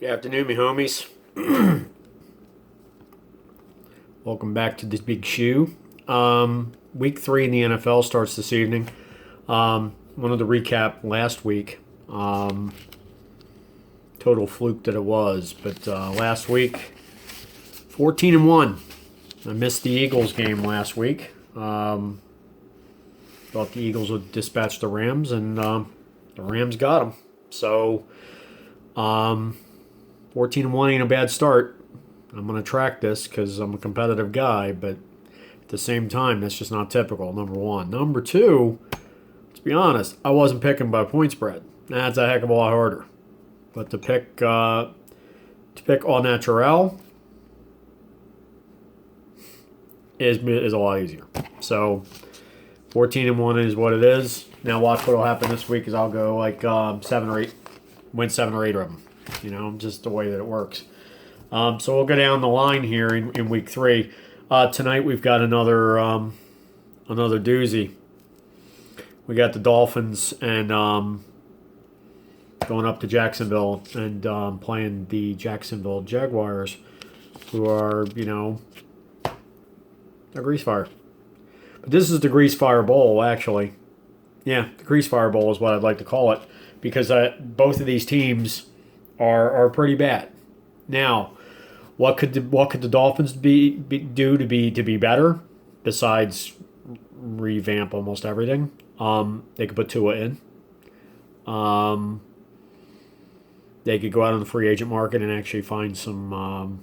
Good afternoon, me homies. Welcome back to this big shoe. Week 3 in the NFL starts this evening. Wanted to recap last week. Total fluke that it was, but last week, 14-1. I missed the Eagles game last week. Thought the Eagles would dispatch the Rams, and the Rams got them. So, 14-1 ain't a bad start. I'm going to track this because I'm a competitive guy, but at the same time, that's just not typical, number one. Number two, let's be honest, I wasn't picking by point spread. That's a heck of a lot harder. But to pick au naturel is a lot easier. So 14-1 is what it is. Now watch what will happen this week is I'll go like 7 or 8, win 7 or 8 of them. You know, just the way that it works. So we'll go down the line here in week 3. Tonight we've got another doozy. We got the Dolphins and going up to Jacksonville and playing the Jacksonville Jaguars, who are, a grease fire. But this is the Grease Fire Bowl, actually. Yeah, the Grease Fire Bowl is what I'd like to call it, because both of these teams are pretty bad. Now, what could the Dolphins do to be better besides revamp almost everything? They could put Tua in. They could go out on the free agent market and actually find some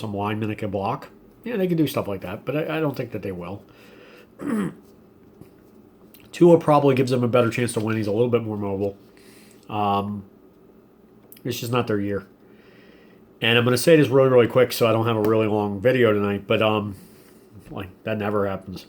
linemen that can block. Yeah, they can do stuff like that, but I don't think that they will. Tua probably gives them a better chance to win. He's a little bit more mobile. It's just not their year. And I'm going to say this really, really quick so I don't have a really long video tonight, but that never happens.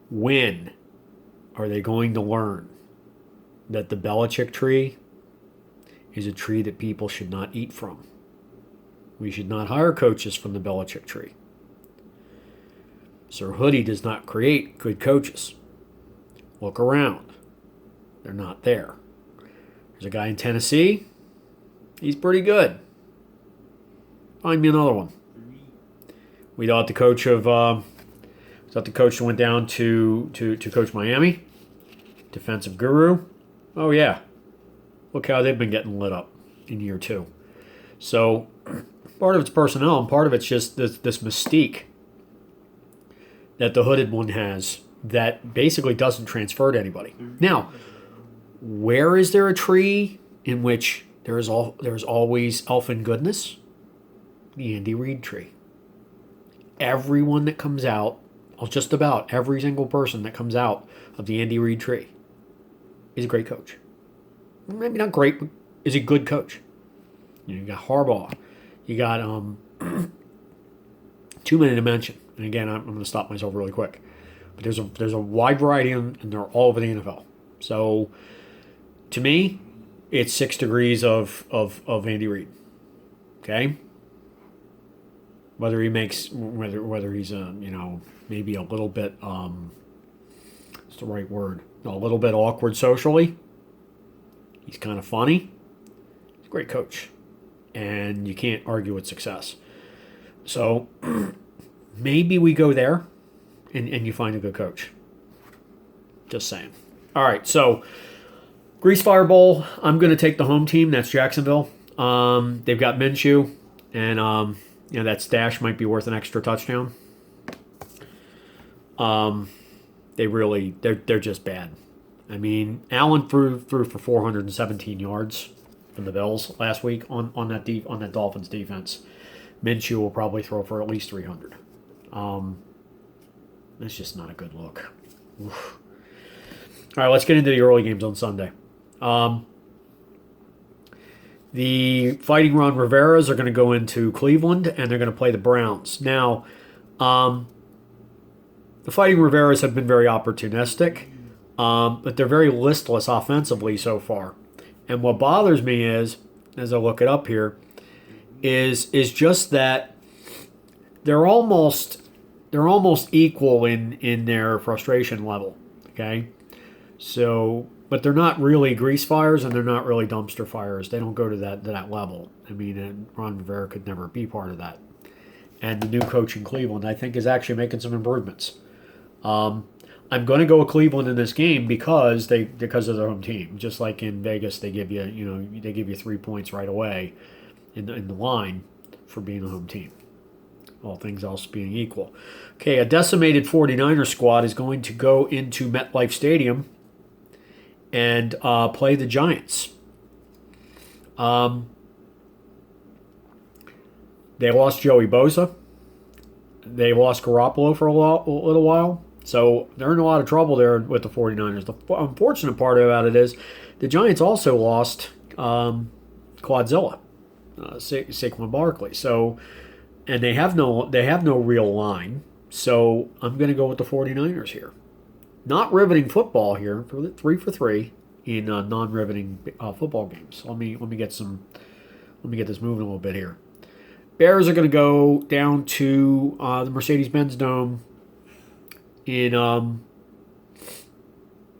When are they going to learn that the Belichick tree is a tree that people should not eat from? We should not hire coaches from the Belichick tree. Sir Hoodie does not create good coaches. Look around. They're not there. There's a guy in Tennessee. He's pretty good. Find me another one. We thought the coach who went down to coach Miami, defensive guru. Oh yeah, look how they've been getting lit up in year 2. So part of it's personnel, and part of it's just this mystique that the hooded one has that basically doesn't transfer to anybody. Now, where is there a tree in which there's always elfin goodness? The Andy Reid tree. Everyone that comes out, just about every single person that comes out of the Andy Reid tree is a great coach. Maybe not great, but is a good coach. You got Harbaugh. You got too many to mention. And again, I'm going to stop myself really quick. But there's a wide variety, and they're all over the NFL. So to me, it's 6 degrees of Andy Reid. Okay? Whether he's maybe a little bit what's the right word? A little bit awkward socially. He's kind of funny. He's a great coach. And you can't argue with success. So maybe we go there and you find a good coach. Just saying. All right, so Grease Fire Bowl, I'm going to take the home team. That's Jacksonville. They've got Minshew, and that stash might be worth an extra touchdown. They're just bad. I mean, Allen threw for 417 yards from the Bills last week on that Dolphins defense. Minshew will probably throw for at least 300. That's just not a good look. Oof. All right, let's get into the early games on Sunday. The Fighting Ron Riveras are going to go into Cleveland, and they're going to play the Browns. Now, the Fighting Riveras have been very opportunistic, but they're very listless offensively so far. And what bothers me is, as I look it up here, is just that they're almost equal in their frustration level. Okay, so but they're not really grease fires and they're not really dumpster fires. They don't go to that level. I mean, Ron Rivera could never be part of that. And the new coach in Cleveland, I think, is actually making some improvements. I'm going to go with Cleveland in this game because of their home team. Just like in Vegas, they give you 3 points right away in the line for being a home team. All things else being equal. Okay, a decimated 49er squad is going to go into MetLife Stadium and play the Giants. They lost Joey Bosa. They lost Garoppolo for a little while. So they're in a lot of trouble there with the 49ers. The unfortunate part about it is the Giants also lost Quadzilla, Saquon Barkley. So, and they have no real line. So I'm going to go with the 49ers here. Not riveting football here for 3 for 3 in non-riveting football games. Let me get this moving a little bit here. Bears are going to go down to the Mercedes-Benz Dome in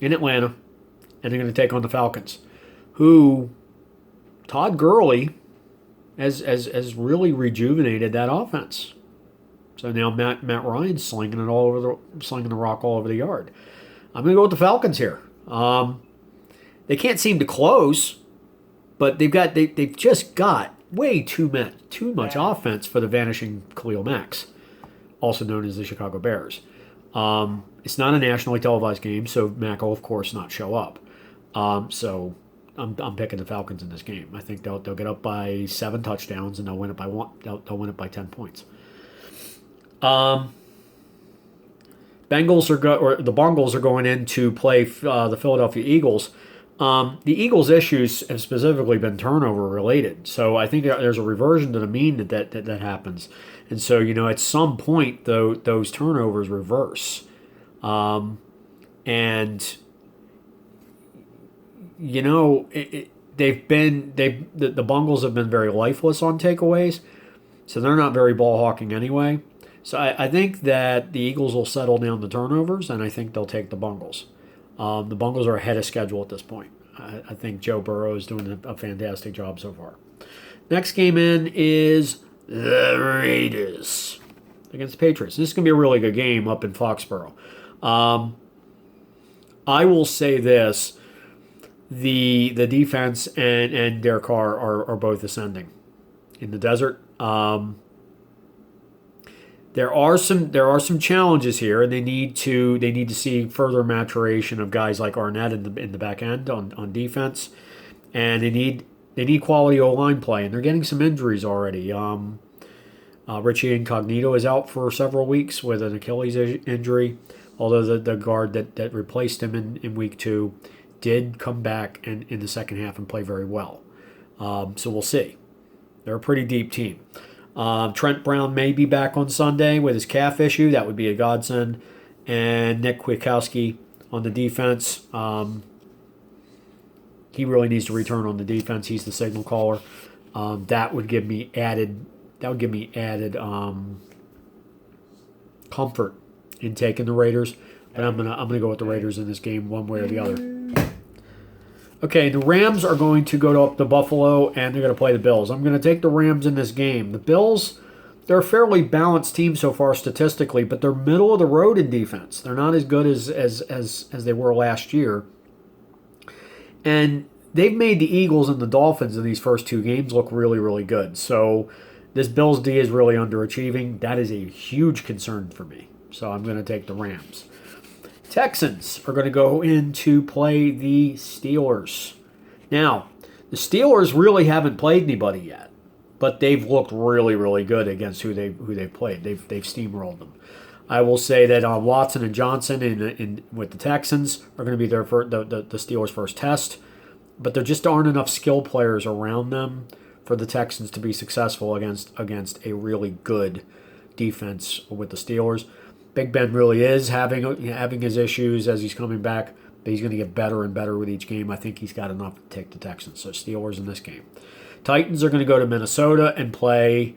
Atlanta, and they're going to take on the Falcons, who Todd Gurley has really rejuvenated that offense. So now Matt Ryan's slinging the rock all over the yard. I'm going to go with the Falcons here. They can't seem to close, but they've just got way too much offense for the vanishing Khalil Max, also known as the Chicago Bears. It's not a nationally televised game, so Mack will of course not show up. So I'm picking the Falcons in this game. I think they'll get up by 7 touchdowns and they'll win it by 1. They'll win it by 10 points. The Bengals are going in to play the Philadelphia Eagles. The Eagles' issues have specifically been turnover related, so I think there's a reversion to the mean that happens, and so at some point though those turnovers reverse, and the Bengals have been very lifeless on takeaways, so they're not very ball hawking anyway. So I think that the Eagles will settle down the turnovers, and I think they'll take the Bengals. The Bengals are ahead of schedule at this point. I think Joe Burrow is doing a fantastic job so far. Next game in is the Raiders against the Patriots. This is going to be a really good game up in Foxborough. I will say this. The defense and Derek Carr are both ascending in the desert. There are some challenges here, and they need to see further maturation of guys like Arnett in the back end on defense, and they need quality O-line play, and they're getting some injuries already. Richie Incognito is out for several weeks with an Achilles injury, although the guard that replaced him in week 2 did come back in the second half and play very well. So we'll see. They're a pretty deep team. Trent Brown may be back on Sunday with his calf issue. That would be a godsend. And Nick Kwiatkowski on the defense. He really needs to return on the defense. He's the signal caller. That would give me added comfort in taking the Raiders. But I'm gonna go with the Raiders in this game, one way or the other. Okay, the Rams are going to go up to Buffalo, and they're going to play the Bills. I'm going to take the Rams in this game. The Bills, they're a fairly balanced team so far statistically, but they're middle of the road in defense. They're not as good as they were last year. And they've made the Eagles and the Dolphins in these first 2 games look really, really good. So this Bills D is really underachieving. That is a huge concern for me. So I'm going to take the Rams. Texans are going to go in to play the Steelers. Now, the Steelers really haven't played anybody yet, but they've looked really, really good against who they've played. They've steamrolled them. I will say that Watson and Johnson in with the Texans are going to be the Steelers' first test, but there just aren't enough skill players around them for the Texans to be successful against a really good defense with the Steelers. Big Ben really is having his issues as he's coming back, but he's going to get better and better with each game. I think he's got enough to take the Texans. So Steelers in this game. Titans are going to go to Minnesota and play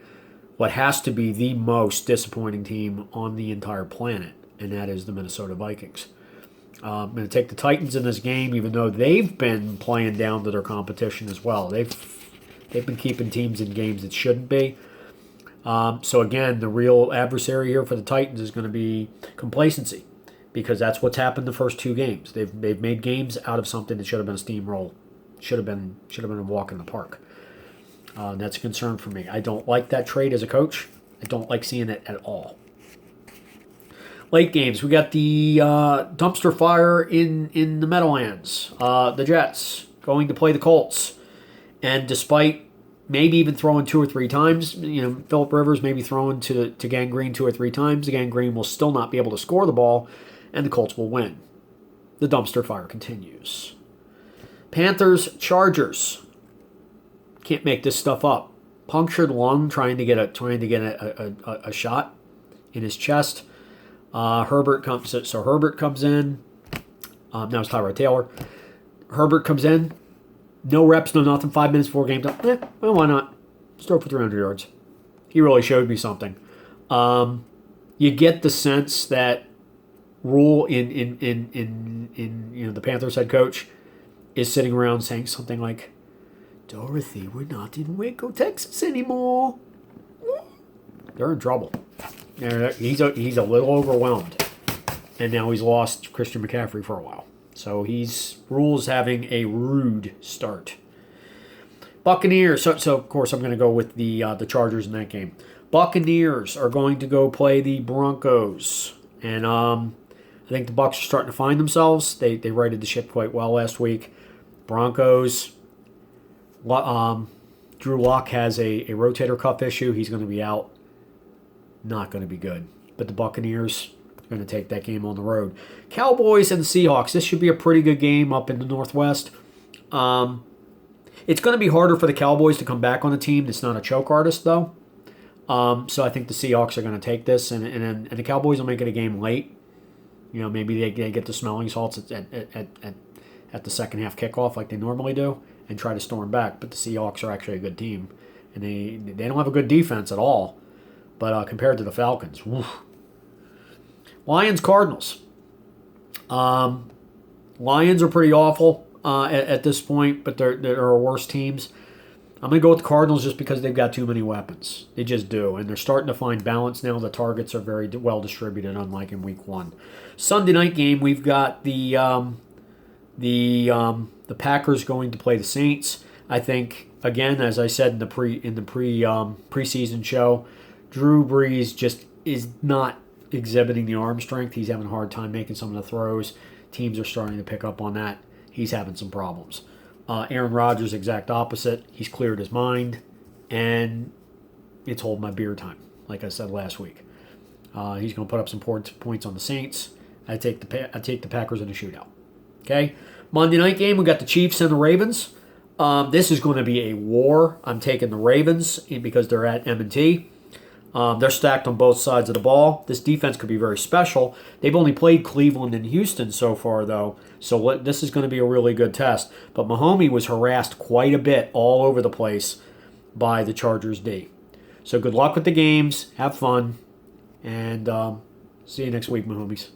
what has to be the most disappointing team on the entire planet, and that is the Minnesota Vikings. I'm going to take the Titans in this game, even though they've been playing down to their competition as well. They've been keeping teams in games that shouldn't be. So again, the real adversary here for the Titans is going to be complacency, because that's what's happened the first 2 games. They've made games out of something that should have been a steamroll, should have been a walk in the park. That's a concern for me. I don't like that trade as a coach. I don't like seeing it at all. Late games, we got the dumpster fire in the Meadowlands. The Jets going to play the Colts. And despite maybe even throwing 2 or 3 times, Phillip Rivers maybe throwing to Gangrene 2 or 3 times, the Gangrene will still not be able to score the ball, and the Colts will win. The dumpster fire continues. Panthers, Chargers. Can't make this stuff up. Punctured lung trying to get a shot in his chest. Herbert comes in. Now it's Tyrod Taylor. Herbert comes in. No reps, no nothing. 5 minutes before game time. Well, why not? Just throw for 300 yards. He really showed me something. You get the sense that Rule in the Panthers head coach is sitting around saying something like, "Dorothy, we're not in Waco, Texas anymore." They're in trouble. He's a little overwhelmed, and now he's lost Christian McCaffrey for a while. So Rule's having a rude start. Buccaneers. So of course I'm going to go with the Chargers in that game. Buccaneers are going to go play the Broncos, and I think the Bucs are starting to find themselves. They righted the ship quite well last week. Broncos. Drew Lock has a rotator cuff issue. He's going to be out. Not going to be good. But the Buccaneers are going to take that game on the road. Cowboys and the Seahawks. This should be a pretty good game up in the Northwest. It's going to be harder for the Cowboys to come back on a team that's not a choke artist, though. So I think the Seahawks are going to take this, and the Cowboys will make it a game late. Maybe they get the smelling salts at the second half kickoff like they normally do and try to storm back. But the Seahawks are actually a good team, and they don't have a good defense at all. But compared to the Falcons, woof. Lions, Cardinals. Lions are pretty awful at this point, but there are worse teams. I'm going to go with the Cardinals just because they've got too many weapons. They just do, and they're starting to find balance now. The targets are very well distributed, unlike in Week 1. Sunday night game, we've got the Packers going to play the Saints. I think, again, as I said in the preseason show, Drew Brees just is not exhibiting the arm strength. He's having a hard time making some of the throws. Teams are starting to pick up on that. He's having some problems. Aaron Rodgers, exact opposite. He's cleared his mind, and it's hold my beer time, like I said last week. He's going to put up some points on the Saints. I take the Packers in a shootout. Okay, Monday night game, we got the Chiefs and the Ravens. This is going to be a war. I'm taking the Ravens because they're at M&T. They're stacked on both sides of the ball. This defense could be very special. They've only played Cleveland and Houston so far, though, so this is going to be a really good test. But Mahomes was harassed quite a bit all over the place by the Chargers D. So good luck with the games. Have fun. And see you next week, Mahomes.